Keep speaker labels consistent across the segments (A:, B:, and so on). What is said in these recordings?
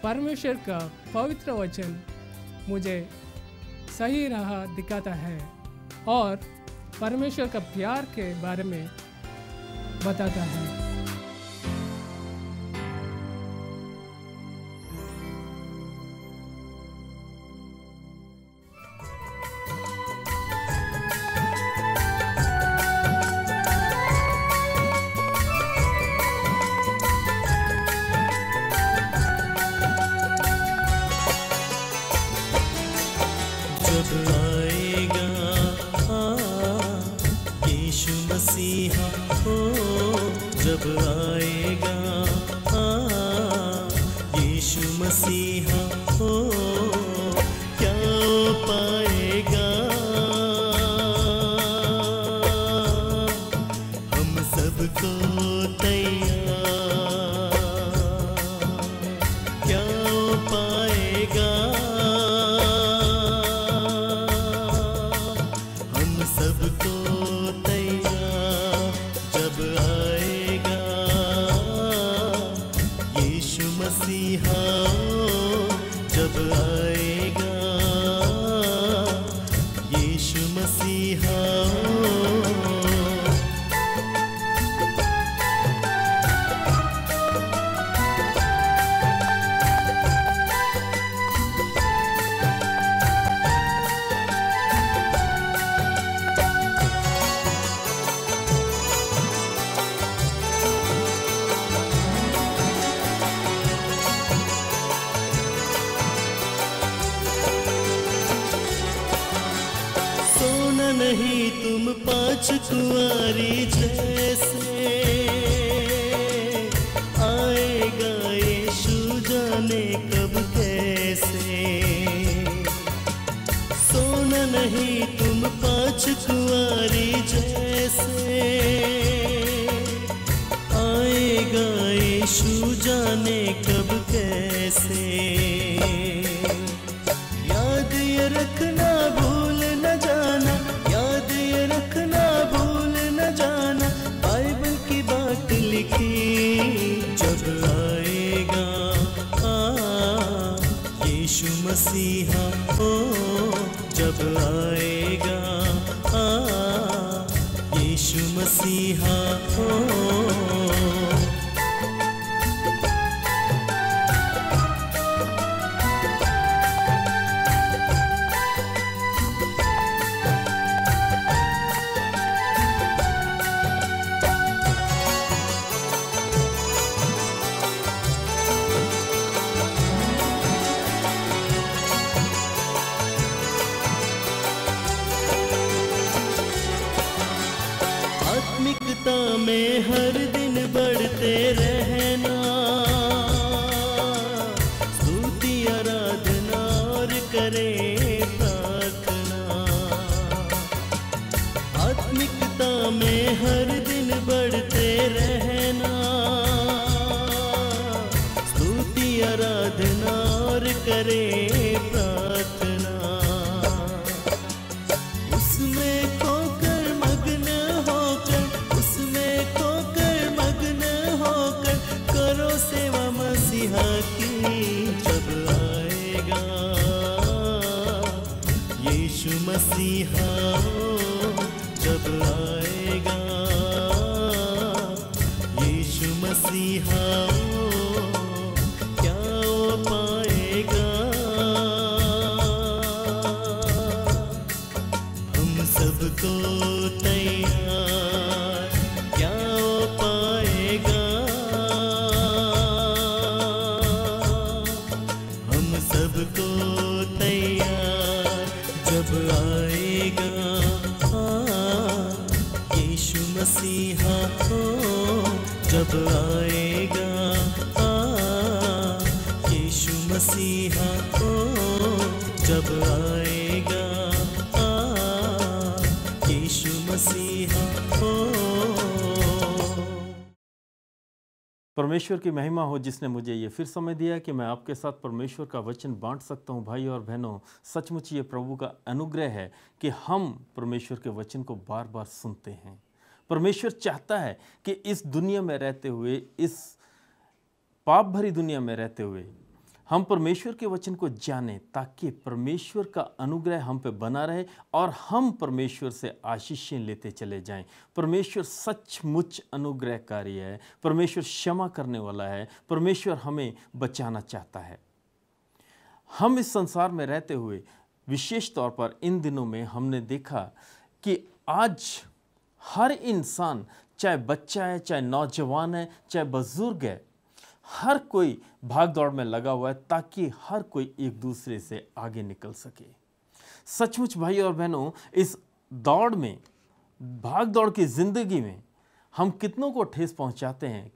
A: परमेश्वर का पवित्र वचन मुझे सही राह दिखाता है और परमेश्वर का प्यार के बारे में बताता है।
B: जब आएगा यीशु मसीहा हो, जब आएगा यीशु मसीहा हो, क्या पाएगा हम सबको तैयार, क्या पाएगा सबको तैयार, जब आएगा यीशु मसीहा, जब आएगा यीशु मसीहा। नहीं तुम पांच कुंवारी जैसे, आएगा यीशु जाने कब कैसे। सोना नहीं तुम पांच कुंवारी जैसे, आएगा यीशु जाने कब कैसे। याद ये रखना भूल न जाना, याद ये रखना भूल न जाना, बाइबल की बात लिखी। जब आएगा यीशु मसीहा हो, जब आएगा यीशु मसीहा हो। आत्मिकता में हर दिन बढ़ते रहना, स्तुति आराधना और करें प्रार्थना। आत्मिकता में हर दिन बढ़ते रहना, स्तुति आराधना और करें प्रार्थना। उसमें खोकर मग्न होकर, उसमें खोकर मग्न होकर करो सेवा मसीहा की। जब आएगा यीशु मसीहा, जब आएगा यीशु मसीहा, क्या वो पाएगा हम सबको तैयार, क्या वो पाएगा हम सबको तैयार। जब आएगा यीशु मसीहा हो, जब आएगा यीशु मसीहा हो, जब आएगा यीशु मसीहा हो।
C: परमेश्वर की महिमा हो जिसने मुझे ये फिर समय दिया कि मैं आपके साथ परमेश्वर का वचन बांट सकता हूँ। भाई और बहनों, सचमुच ये प्रभु का अनुग्रह है कि हम परमेश्वर के वचन को बार बार सुनते हैं। परमेश्वर चाहता है कि इस दुनिया में रहते हुए, इस पाप भरी दुनिया में रहते हुए हम परमेश्वर के वचन को जानें ताकि परमेश्वर का अनुग्रह हम पे बना रहे और हम परमेश्वर से आशीषें लेते चले जाएं। परमेश्वर सचमुच अनुग्रहकारी है, परमेश्वर क्षमा करने वाला है, परमेश्वर हमें बचाना चाहता है। हम इस संसार में रहते हुए विशेष तौर पर इन दिनों में हमने देखा कि आज हर इंसान, चाहे बच्चा है, चाहे नौजवान है, चाहे बुजुर्ग है, हर कोई भाग दौड़ में लगा हुआ है ताकि हर कोई एक दूसरे से आगे निकल सके। सचमुच भाई और बहनों, इस दौड़ में, भाग दौड़ की जिंदगी में हम कितनों को ठेस पहुंचाते हैं,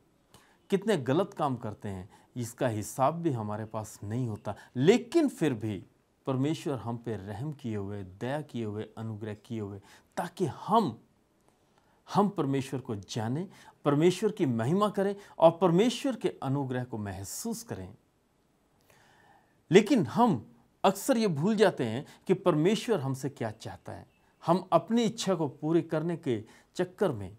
C: कितने गलत काम करते हैं, इसका हिसाब भी हमारे पास नहीं होता। लेकिन फिर भी परमेश्वर हम पे रहम किए हुए, दया किए हुए, अनुग्रह किए हुए, ताकि हम परमेश्वर को जानें, परमेश्वर की महिमा करें और परमेश्वर के अनुग्रह को महसूस करें। लेकिन हम अक्सर ये भूल जाते हैं कि परमेश्वर हमसे क्या चाहता है। हम अपनी इच्छा को पूरी करने के चक्कर में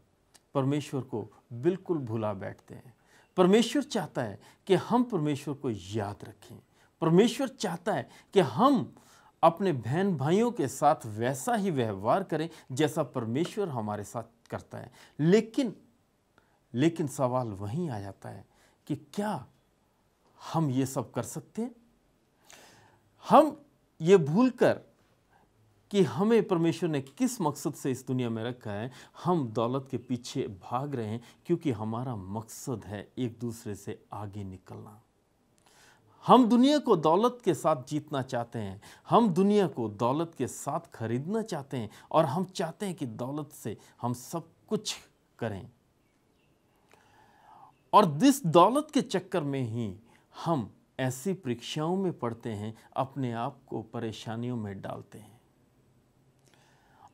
C: परमेश्वर को बिल्कुल भुला बैठते हैं। परमेश्वर चाहता है कि हम परमेश्वर को याद रखें। परमेश्वर चाहता है कि हम अपने बहन भाइयों के साथ वैसा ही व्यवहार करें जैसा परमेश्वर हमारे साथ करता है। लेकिन सवाल वहीं आ जाता है कि क्या हम ये सब कर सकते हैं? हम ये भूलकर कि हमें परमेश्वर ने किस मकसद से इस दुनिया में रखा है, हम दौलत के पीछे भाग रहे हैं, क्योंकि हमारा मकसद है एक दूसरे से आगे निकलना। हम दुनिया को दौलत के साथ जीतना चाहते हैं, हम दुनिया को दौलत के साथ खरीदना चाहते हैं और हम चाहते हैं कि दौलत से हम सब कुछ करें। और इस दौलत के चक्कर में ही हम ऐसी परीक्षाओं में पड़ते हैं, अपने आप को परेशानियों में डालते हैं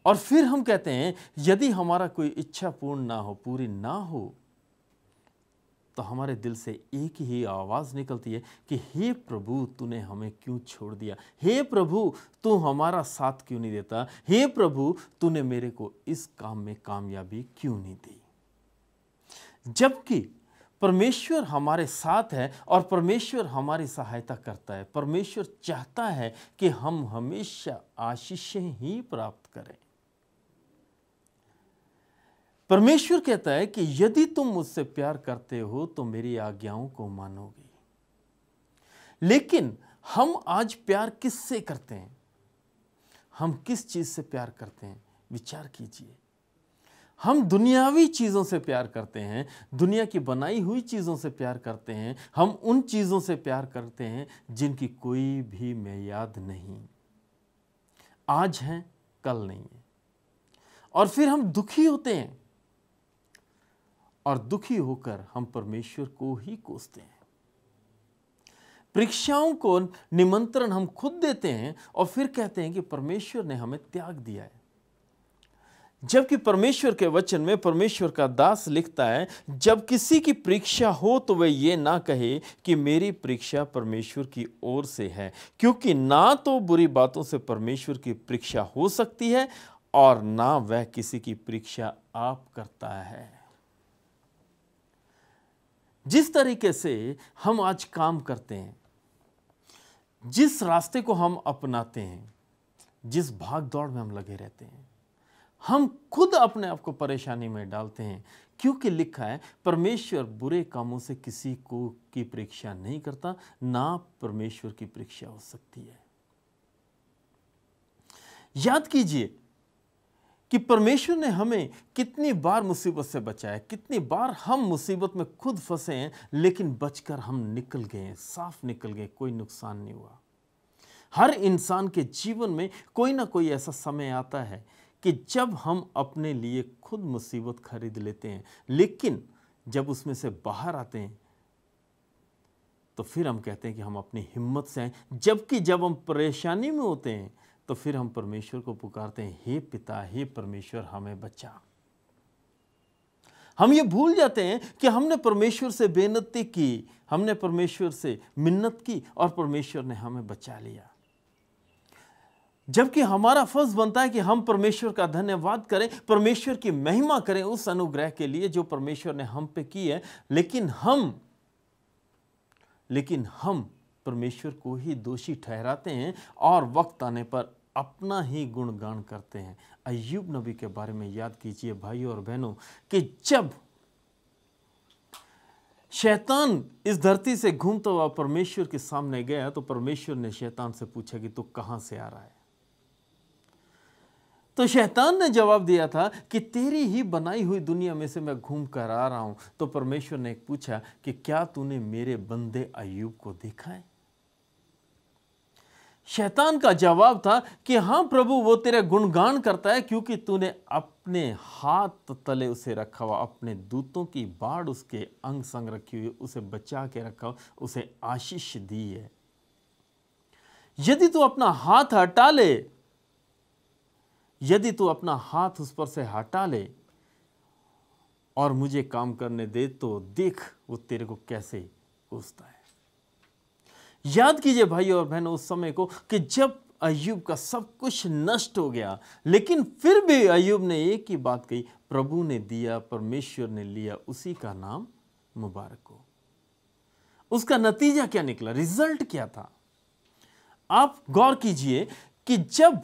C: और फिर हम कहते हैं यदि हमारा कोई इच्छा पूर्ण ना हो, पूरी ना हो, तो हमारे दिल से एक ही आवाज़ निकलती है कि हे प्रभु, तूने हमें क्यों छोड़ दिया? हे प्रभु, तू हमारा साथ क्यों नहीं देता? हे प्रभु, तूने मेरे को इस काम में कामयाबी क्यों नहीं दी? जबकि परमेश्वर हमारे साथ है और परमेश्वर हमारी सहायता करता है। परमेश्वर चाहता है कि हम हमेशा आशीषें ही प्राप्त करें। परमेश्वर कहता है कि यदि तुम मुझसे प्यार करते हो तो मेरी आज्ञाओं को मानोगे। लेकिन हम आज प्यार किससे करते हैं? हम किस चीज से प्यार करते हैं? विचार कीजिए। हम दुनियावी चीजों से प्यार करते हैं, दुनिया की बनाई हुई चीजों से प्यार करते हैं, हम उन चीजों से प्यार करते हैं जिनकी कोई भी मियाद नहीं, आज हैं कल नहीं है। और फिर हम दुखी होते हैं और दुखी होकर हम परमेश्वर को ही कोसते हैं। परीक्षाओं को निमंत्रण हम खुद देते हैं और फिर कहते हैं कि परमेश्वर ने हमें त्याग दिया है। जबकि परमेश्वर के वचन में परमेश्वर का दास लिखता है, जब किसी की परीक्षा हो तो वह ये ना कहे कि मेरी परीक्षा परमेश्वर की ओर से है, क्योंकि ना तो बुरी बातों से परमेश्वर की परीक्षा हो सकती है और ना वह किसी की परीक्षा आप करता है। जिस तरीके से हम आज काम करते हैं, जिस रास्ते को हम अपनाते हैं, जिस भाग दौड़ में हम लगे रहते हैं, हम खुद अपने आप को परेशानी में डालते हैं, क्योंकि लिखा है परमेश्वर बुरे कामों से किसी को की परीक्षा नहीं करता, ना परमेश्वर की परीक्षा हो सकती है। याद कीजिए कि परमेश्वर ने हमें कितनी बार मुसीबत से बचाया, कितनी बार हम मुसीबत में खुद फंसे हैं, लेकिन बचकर हम निकल गए, साफ निकल गए, कोई नुकसान नहीं हुआ। हर इंसान के जीवन में कोई ना कोई ऐसा समय आता है कि जब हम अपने लिए खुद मुसीबत खरीद लेते हैं, लेकिन जब उसमें से बाहर आते हैं तो फिर हम कहते हैं कि हम अपनी हिम्मत से हैं। जबकि जब हम परेशानी में होते हैं तो फिर हम परमेश्वर को पुकारते हैं, हे पिता, हे परमेश्वर, हमें बचा। हम ये भूल जाते हैं कि हमने परमेश्वर से बेनती की, हमने परमेश्वर से मिन्नत की और परमेश्वर ने हमें बचा लिया। जबकि हमारा फर्ज बनता है कि हम परमेश्वर का धन्यवाद करें, परमेश्वर की महिमा करें उस अनुग्रह के लिए जो परमेश्वर ने हम पे की है। लेकिन हम परमेश्वर को ही दोषी ठहराते हैं और वक्त आने पर अपना ही गुणगान करते हैं। अय्यूब नबी के बारे में याद कीजिए भाइयों और बहनों कि जब शैतान इस धरती से घूमता हुआ परमेश्वर के सामने गया तो परमेश्वर ने शैतान से पूछा कि तू कहां से आ रहा है। तो शैतान ने जवाब दिया था कि तेरी ही बनाई हुई दुनिया में से मैं घूम कर आ रहा हूं। तो परमेश्वर ने पूछा कि क्या तूने मेरे बंदे अय्यूब को देखा है? शैतान का जवाब था कि हां प्रभु, वो तेरे गुणगान करता है क्योंकि तूने अपने हाथ तले उसे रखा हुआ, अपने दूतों की बाढ़ उसके अंग संग रखी हुई, उसे बचा के रखा, उसे आशीष दी है। यदि तू अपना हाथ हटा ले, यदि तू अपना हाथ उस पर से हटा ले और मुझे काम करने दे तो देख वो तेरे को कैसे कोसता है। याद कीजिए भाइयों और बहनों उस समय को कि जब अय्यूब का सब कुछ नष्ट हो गया, लेकिन फिर भी अय्यूब ने एक ही बात कही, प्रभु ने दिया, परमेश्वर ने लिया, उसी का नाम मुबारक हो। उसका नतीजा क्या निकला? रिजल्ट क्या था? आप गौर कीजिए कि जब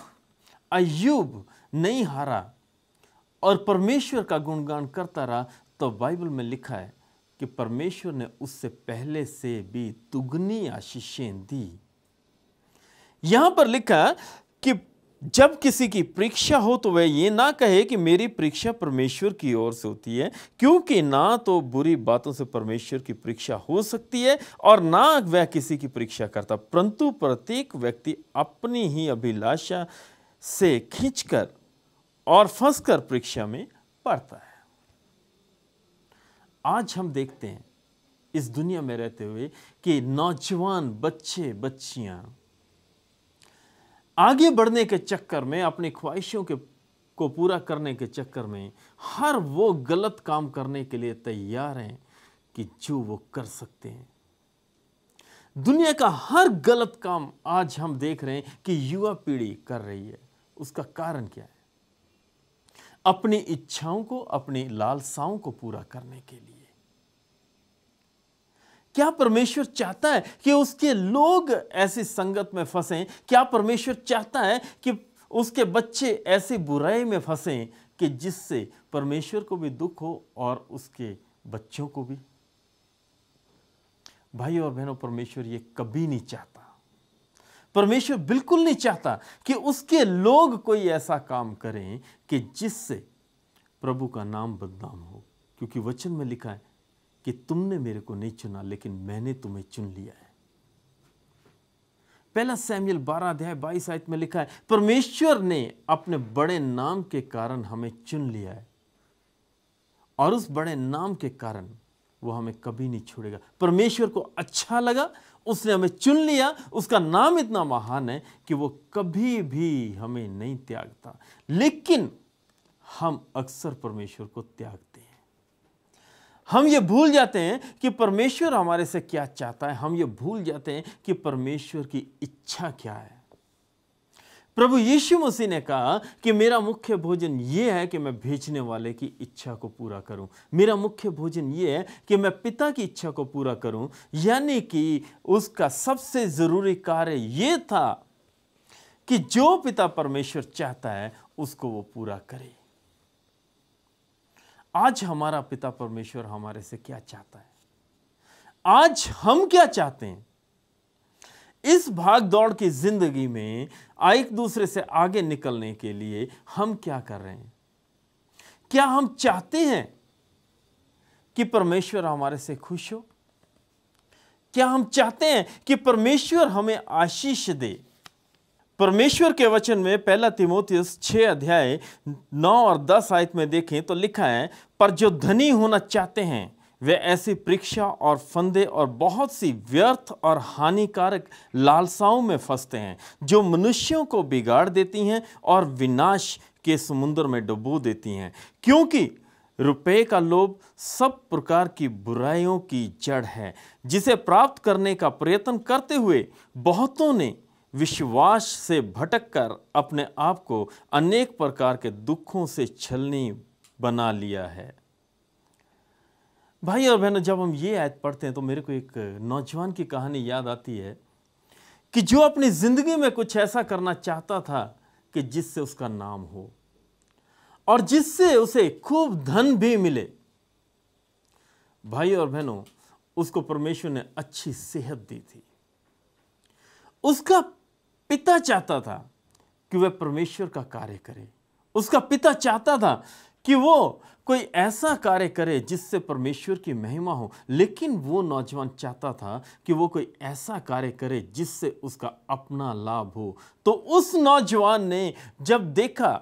C: अय्यूब नहीं हारा और परमेश्वर का गुणगान करता रहा तो बाइबल में लिखा है कि परमेश्वर ने उससे पहले से भी दुगनी आशीषें दी। यहां पर लिखा कि जब किसी की परीक्षा हो तो वह ये ना कहे कि मेरी परीक्षा परमेश्वर की ओर से होती है, क्योंकि ना तो बुरी बातों से परमेश्वर की परीक्षा हो सकती है और ना वह किसी की परीक्षा करता, परंतु प्रत्येक व्यक्ति अपनी ही अभिलाषा से खींचकर और फंसकर परीक्षा में पड़ता है। आज हम देखते हैं इस दुनिया में रहते हुए कि नौजवान बच्चे बच्चियां आगे बढ़ने के चक्कर में, अपनी ख्वाहिशों को पूरा करने के चक्कर में हर वो गलत काम करने के लिए तैयार हैं कि जो वो कर सकते हैं। दुनिया का हर गलत काम आज हम देख रहे हैं कि युवा पीढ़ी कर रही है। उसका कारण क्या है? अपनी इच्छाओं को, अपनी लालसाओं को पूरा करने के लिए। क्या परमेश्वर चाहता है कि उसके लोग ऐसी संगत में फंसें? क्या परमेश्वर चाहता है कि उसके बच्चे ऐसी बुराई में फंसें कि जिससे परमेश्वर को भी दुख हो और उसके बच्चों को भी? भाइयों और बहनों, परमेश्वर ये कभी नहीं चाहता। परमेश्वर बिल्कुल नहीं चाहता कि उसके लोग कोई ऐसा काम करें कि जिससे प्रभु का नाम बदनाम हो, क्योंकि वचन में लिखा है कि तुमने मेरे को नहीं चुना लेकिन मैंने तुम्हें चुन लिया है। पहला शमूएल 12 अध्याय 22 आयत में लिखा है, परमेश्वर ने अपने बड़े नाम के कारण हमें चुन लिया है और उस बड़े नाम के कारण वो हमें कभी नहीं छोड़ेगा। परमेश्वर को अच्छा लगा, उसने हमें चुन लिया, उसका नाम इतना महान है कि वो कभी भी हमें नहीं त्यागता। लेकिन हम अक्सर परमेश्वर को त्यागते हैं। हम ये भूल जाते हैं कि परमेश्वर हमारे से क्या चाहता है। हम ये भूल जाते हैं कि परमेश्वर की इच्छा क्या है। प्रभु यीशु मसीह ने कहा कि मेरा मुख्य भोजन ये है कि मैं भेजने वाले की इच्छा को पूरा करूं। मेरा मुख्य भोजन ये है कि मैं पिता की इच्छा को पूरा करूं। यानी कि उसका सबसे जरूरी कार्य ये था कि जो पिता परमेश्वर चाहता है उसको वो पूरा करे। आज हमारा पिता परमेश्वर हमारे से क्या चाहता है? आज हम क्या चाहते हैं? इस भाग दौड़ की जिंदगी में एक दूसरे से आगे निकलने के लिए हम क्या कर रहे हैं? क्या हम चाहते हैं कि परमेश्वर हमारे से खुश हो? क्या हम चाहते हैं कि परमेश्वर हमें आशीष दे? परमेश्वर के वचन में 1 तीमुथियुस 6 अध्याय 9 और 10 आयत में देखें तो लिखा है, पर जो धनी होना चाहते हैं वे ऐसी परीक्षा और फंदे और बहुत सी व्यर्थ और हानिकारक लालसाओं में फंसते हैं जो मनुष्यों को बिगाड़ देती हैं और विनाश के समुद्र में डुबो देती हैं। क्योंकि रुपए का लोभ सब प्रकार की बुराइयों की जड़ है, जिसे प्राप्त करने का प्रयत्न करते हुए बहुतों ने विश्वास से भटककर अपने आप को अनेक प्रकार के दुखों से छलनी बना लिया है। भाई और बहनों, जब हम ये आयत पढ़ते हैं तो मेरे को एक नौजवान की कहानी याद आती है कि जो अपनी जिंदगी में कुछ ऐसा करना चाहता था कि जिससे उसका नाम हो और जिससे उसे खूब धन भी मिले। भाई और बहनों, उसको परमेश्वर ने अच्छी सेहत दी थी। उसका पिता चाहता था कि वह परमेश्वर का कार्य करे। उसका पिता चाहता था कि वो कोई ऐसा कार्य करे जिससे परमेश्वर की महिमा हो, लेकिन वो नौजवान चाहता था कि वो कोई ऐसा कार्य करे जिससे उसका अपना लाभ हो। तो उस नौजवान ने जब देखा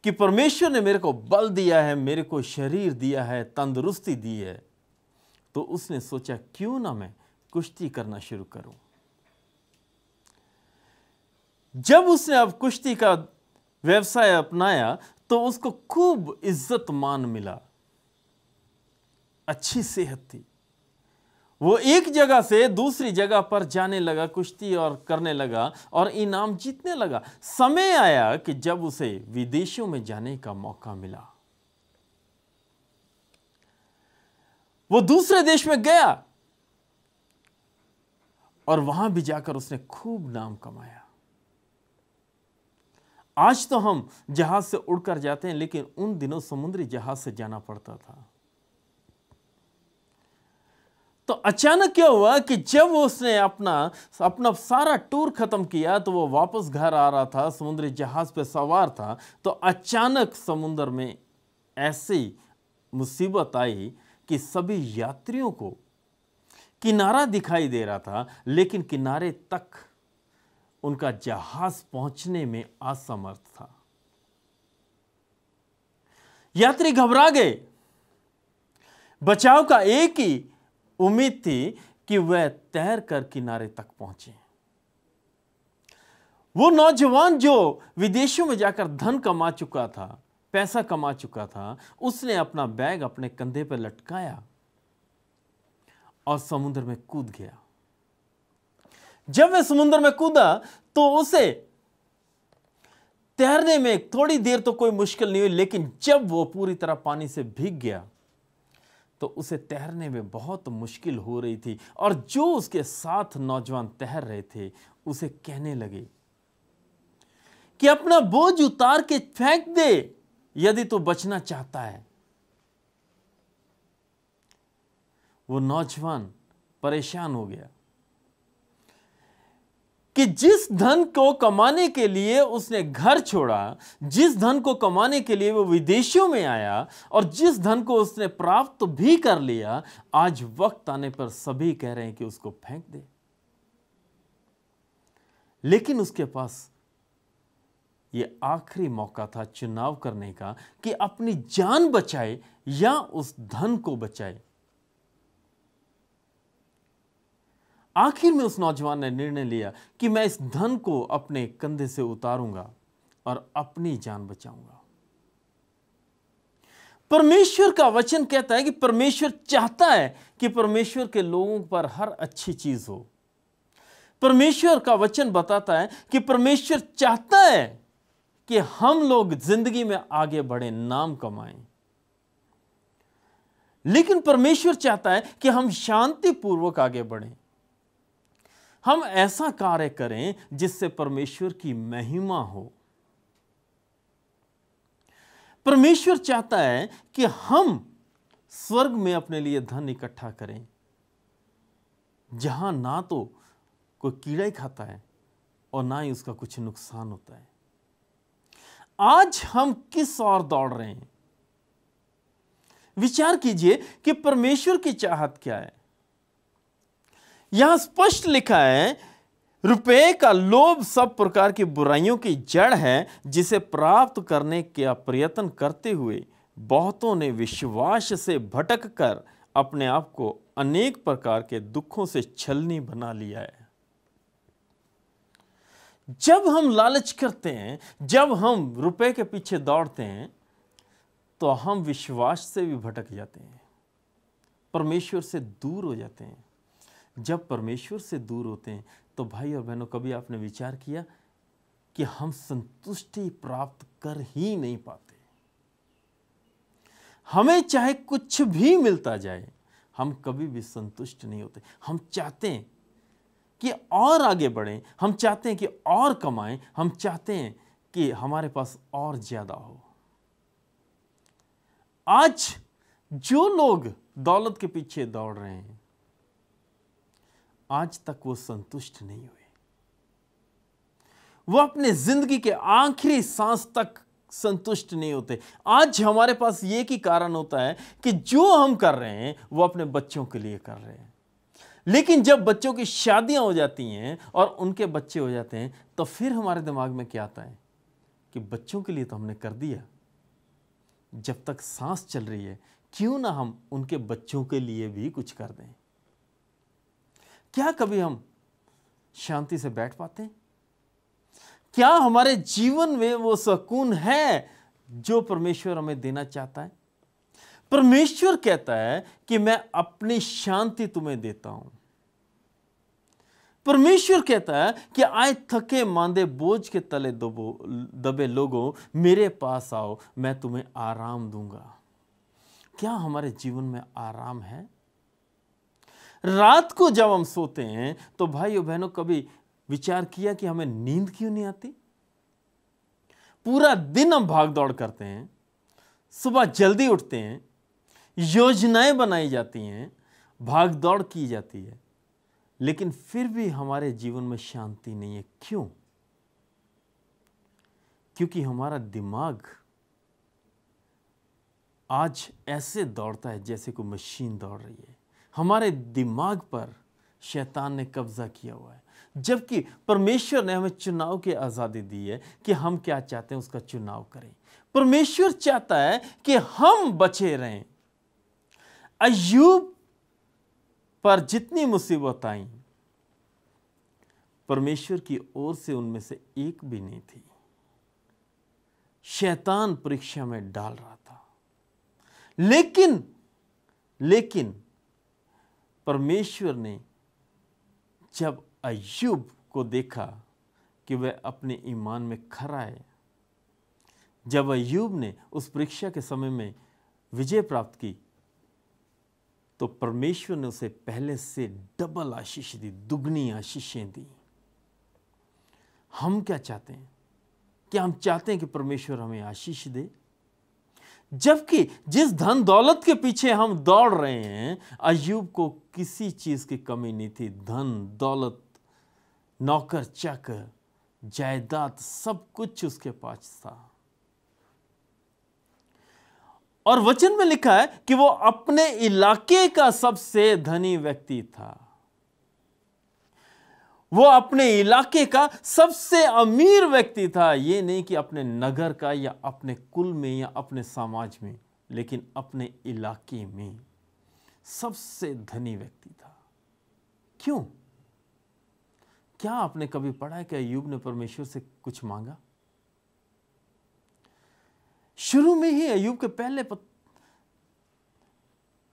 C: कि परमेश्वर ने मेरे को बल दिया है, मेरे को शरीर दिया है, तंदुरुस्ती दी है, तो उसने सोचा क्यों ना मैं कुश्ती करना शुरू करूं। जब उसने अब कुश्ती का व्यवसाय अपनाया तो उसको खूब इज्जत मान मिला, अच्छी सेहत थी। वो एक जगह से दूसरी जगह पर जाने लगा, कुश्ती और करने लगा और इनाम जीतने लगा। समय आया कि जब उसे विदेशों में जाने का मौका मिला। वो दूसरे देश में गया और वहां भी जाकर उसने खूब नाम कमाया। आज तो हम जहाज से उड़कर जाते हैं, लेकिन उन दिनों समुद्री जहाज से जाना पड़ता था। तो अचानक क्या हुआ कि जब उसने अपना सारा टूर खत्म किया तो वो वापस घर आ रहा था, समुद्री जहाज पे सवार था, तो अचानक समुद्र में ऐसी मुसीबत आई कि सभी यात्रियों को किनारा दिखाई दे रहा था, लेकिन किनारे तक उनका जहाज पहुंचने में असमर्थ था। यात्री घबरा गए। बचाव का एक ही उम्मीद थी कि वह तैर कर किनारे तक पहुंचे। वो नौजवान जो विदेशों में जाकर धन कमा चुका था, पैसा कमा चुका था, उसने अपना बैग अपने कंधे पर लटकाया और समुद्र में कूद गया। जब वह समुद्र में कूदा तो उसे तैरने में थोड़ी देर तो कोई मुश्किल नहीं हुई, लेकिन जब वो पूरी तरह पानी से भीग गया तो उसे तैरने में बहुत मुश्किल हो रही थी। और जो उसके साथ नौजवान तैर रहे थे उसे कहने लगे कि अपना बोझ उतार के फेंक दे यदि तू बचना चाहता है। वो नौजवान परेशान हो गया कि जिस धन को कमाने के लिए उसने घर छोड़ा, जिस धन को कमाने के लिए वो विदेशों में आया और जिस धन को उसने प्राप्त भी कर लिया, आज वक्त आने पर सभी कह रहे हैं कि उसको फेंक दे। लेकिन उसके पास ये आखिरी मौका था चुनाव करने का कि अपनी जान बचाए या उस धन को बचाए। आखिर में उस नौजवान ने निर्णय लिया कि मैं इस धन को अपने कंधे से उतारूंगा और अपनी जान बचाऊंगा। परमेश्वर का वचन कहता है कि परमेश्वर चाहता है कि परमेश्वर के लोगों पर हर अच्छी चीज हो। परमेश्वर का वचन बताता है कि परमेश्वर चाहता है कि हम लोग जिंदगी में आगे बढ़े, नाम कमाएं। लेकिन परमेश्वर चाहता है कि हम शांतिपूर्वक आगे बढ़ें, हम ऐसा कार्य करें जिससे परमेश्वर की महिमा हो। परमेश्वर चाहता है कि हम स्वर्ग में अपने लिए धन इकट्ठा करें, जहां ना तो कोई कीड़ा ही खाता है और ना ही उसका कुछ नुकसान होता है। आज हम किस ओर दौड़ रहे हैं? विचार कीजिए कि परमेश्वर की चाहत क्या है। यहां स्पष्ट लिखा है, रुपए का लोभ सब प्रकार की बुराइयों की जड़ है, जिसे प्राप्त करने का प्रयत्न करते हुए बहुतों ने विश्वास से भटक कर अपने आप को अनेक प्रकार के दुखों से छलनी बना लिया है। जब हम लालच करते हैं, जब हम रुपए के पीछे दौड़ते हैं, तो हम विश्वास से भी भटक जाते हैं, परमेश्वर से दूर हो जाते हैं। जब परमेश्वर से दूर होते हैं तो भाई और बहनों, कभी आपने विचार किया कि हम संतुष्टि प्राप्त कर ही नहीं पाते। हमें चाहे कुछ भी मिलता जाए, हम कभी भी संतुष्ट नहीं होते। हम चाहते हैं कि और आगे बढ़ें, हम चाहते हैं कि और कमाएं, हम चाहते हैं कि हमारे पास और ज्यादा हो। आज जो लोग दौलत के पीछे दौड़ रहे हैं, आज तक वो संतुष्ट नहीं हुए। वो अपने जिंदगी के आखिरी सांस तक संतुष्ट नहीं होते। आज हमारे पास ये की कारण होता है कि जो हम कर रहे हैं वो अपने बच्चों के लिए कर रहे हैं, लेकिन जब बच्चों की शादियां हो जाती हैं और उनके बच्चे हो जाते हैं, तो फिर हमारे दिमाग में क्या आता है कि बच्चों के लिए तो हमने कर दिया, जब तक सांस चल रही है क्यों ना हम उनके बच्चों के लिए भी कुछ कर दें। क्या कभी हम शांति से बैठ पाते हैं? क्या हमारे जीवन में वो सुकून है जो परमेश्वर हमें देना चाहता है? परमेश्वर कहता है कि मैं अपनी शांति तुम्हें देता हूं। परमेश्वर कहता है कि आए थके मांदे बोझ के तले दबे लोगों, मेरे पास आओ, मैं तुम्हें आराम दूंगा। क्या हमारे जीवन में आराम है? रात को जब हम सोते हैं तो भाइयों बहनों, कभी विचार किया कि हमें नींद क्यों नहीं आती? पूरा दिन हम भाग दौड़ करते हैं, सुबह जल्दी उठते हैं, योजनाएं बनाई जाती हैं, भाग दौड़ की जाती है, लेकिन फिर भी हमारे जीवन में शांति नहीं है। क्यों? क्योंकि हमारा दिमाग आज ऐसे दौड़ता है जैसे कोई मशीन दौड़ रही है। हमारे दिमाग पर शैतान ने कब्जा किया हुआ है, जबकि परमेश्वर ने हमें चुनाव की आजादी दी है कि हम क्या चाहते हैं उसका चुनाव करें। परमेश्वर चाहता है कि हम बचे रहें। अय्यूब पर जितनी मुसीबत आई, परमेश्वर की ओर से उनमें से एक भी नहीं थी। शैतान परीक्षा में डाल रहा था, लेकिन परमेश्वर ने जब अय्यूब को देखा कि वह अपने ईमान में खरा है, जब अय्यूब ने उस परीक्षा के समय में विजय प्राप्त की, तो परमेश्वर ने उसे पहले से डबल आशीष दी, दुगनी आशीषें दी। हम क्या चाहते हैं? क्या हम चाहते हैं कि परमेश्वर हमें आशीष दे? जबकि जिस धन दौलत के पीछे हम दौड़ रहे हैं, अय्यूब को किसी चीज की कमी नहीं थी। धन दौलत, नौकर चाकर, जायदाद, सब कुछ उसके पास था। और वचन में लिखा है कि वो अपने इलाके का सबसे धनी व्यक्ति था। वो अपने इलाके का सबसे अमीर व्यक्ति था। ये नहीं कि अपने नगर का या अपने कुल में या अपने समाज में, लेकिन अपने इलाके में सबसे धनी व्यक्ति था। क्यों? क्या आपने कभी पढ़ा है कि अय्यूब ने परमेश्वर से कुछ मांगा? शुरू में ही अय्यूब के पहले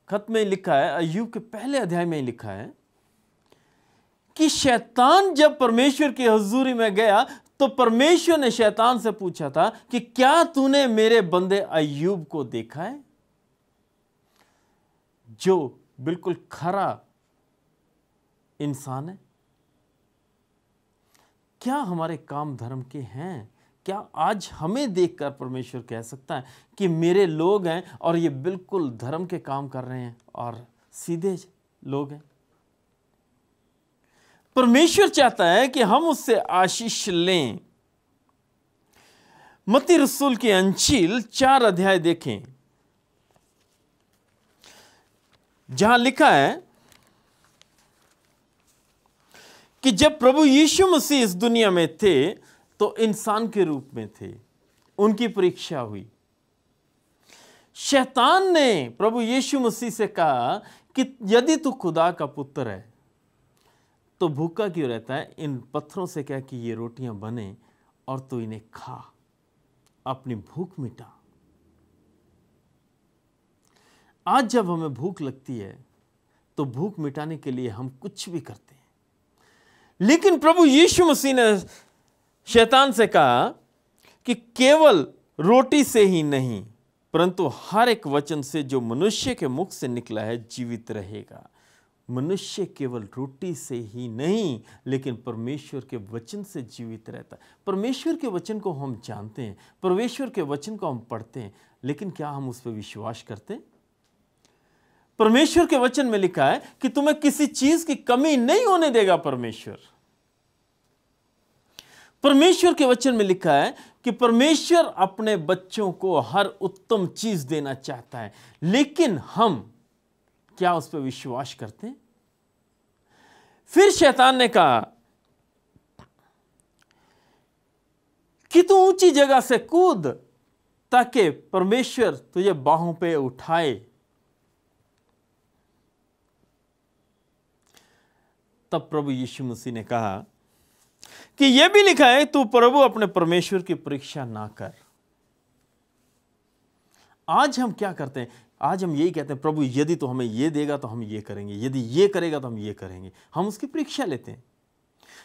C: खत में लिखा है, अय्यूब के पहले अध्याय में ही लिखा है कि शैतान जब परमेश्वर की हुजूरी में गया तो परमेश्वर ने शैतान से पूछा था कि क्या तूने मेरे बंदे अय्यूब को देखा है, जो बिल्कुल खरा इंसान है? क्या हमारे काम धर्म के हैं? क्या आज हमें देखकर परमेश्वर कह सकता है कि मेरे लोग हैं और ये बिल्कुल धर्म के काम कर रहे हैं और सीधे लोग हैं? परमेश्वर चाहता है कि हम उससे आशीष लें। मत्ती रसूल की अंजील 4 अध्याय देखें, जहां लिखा है कि जब प्रभु यीशु मसीह इस दुनिया में थे तो इंसान के रूप में थे, उनकी परीक्षा हुई। शैतान ने प्रभु यीशु मसीह से कहा कि यदि तू खुदा का पुत्र है तो भूखा क्यों रहता है? इन पत्थरों से कह कि ये रोटियां बने और तू इन्हें खा, अपनी भूख मिटा। आज जब हमें भूख लगती है तो भूख मिटाने के लिए हम कुछ भी करते हैं, लेकिन प्रभु यीशु मसीह ने शैतान से कहा कि केवल रोटी से ही नहीं परंतु हर एक वचन से जो मनुष्य के मुख से निकला है जीवित रहेगा। मनुष्य केवल रोटी से ही नहीं लेकिन परमेश्वर के वचन से जीवित रहता है। परमेश्वर के वचन को हम जानते हैं, परमेश्वर के वचन को हम पढ़ते हैं, लेकिन क्या हम उस पर विश्वास करते हैं? परमेश्वर के वचन में लिखा है कि तुम्हें किसी चीज की कमी नहीं होने देगा। परमेश्वर के वचन में लिखा है कि परमेश्वर अपने बच्चों को हर उत्तम चीज देना चाहता है, लेकिन हम क्या उस पर विश्वास करते हैं? फिर शैतान ने कहा कि तू ऊंची जगह से कूद ताकि परमेश्वर तुझे बाहों पे उठाए। तब प्रभु यीशु मसीह ने कहा कि यह भी लिखा है तू प्रभु अपने परमेश्वर की परीक्षा ना कर। आज हम क्या करते हैं? आज हम यही कहते हैं, प्रभु यदि तो हमें ये देगा तो हम ये करेंगे, यदि ये करेगा तो हम ये करेंगे। हम उसकी परीक्षा लेते हैं।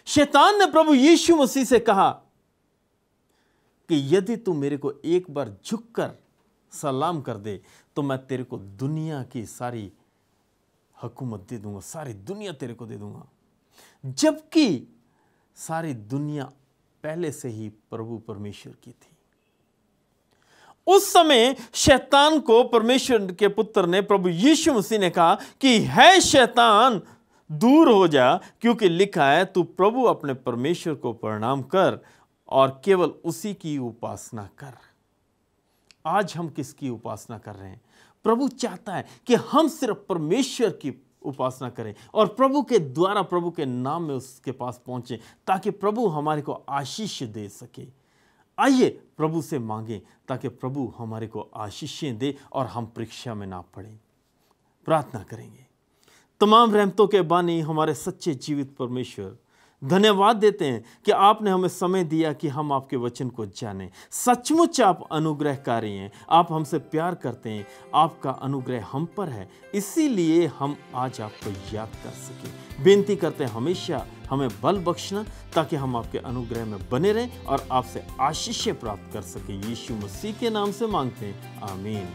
C: शैतान ने प्रभु यीशु मसीह से कहा कि यदि तू मेरे को एक बार झुककर सलाम कर दे तो मैं तेरे को दुनिया की सारी हुकूमत दे दूंगा, सारी दुनिया तेरे को दे दूंगा। जबकि सारी दुनिया पहले से ही प्रभु परमेश्वर की थी। उस समय शैतान को परमेश्वर के पुत्र ने, प्रभु यीशु मसीह ने कहा कि है शैतान दूर हो जा, क्योंकि लिखा है तू प्रभु अपने परमेश्वर को प्रणाम कर और केवल उसी की उपासना कर। आज हम किसकी उपासना कर रहे हैं? प्रभु चाहता है कि हम सिर्फ परमेश्वर की उपासना करें और प्रभु के द्वारा, प्रभु के नाम में उसके पास पहुंचे, ताकि प्रभु हमारे को आशीष दे सके। आइए प्रभु से मांगें ताकि प्रभु हमारे को आशीषें दे और हम परीक्षा में ना पड़ें। प्रार्थना करेंगे। तमाम रहमतों के बानी हमारे सच्चे जीवित परमेश्वर, धन्यवाद देते हैं कि आपने हमें समय दिया कि हम आपके वचन को जानें। सचमुच आप अनुग्रहकारी हैं, आप हमसे प्यार करते हैं, आपका अनुग्रह हम पर है, इसीलिए हम आज आपको याद कर सकें। बेनती करते हैं हमेशा हमें बल बख्शना ताकि हम आपके अनुग्रह में बने रहें और आपसे आशीषें प्राप्त कर सकें। यीशु मसीह के नाम से मांगते हैं, आमीन।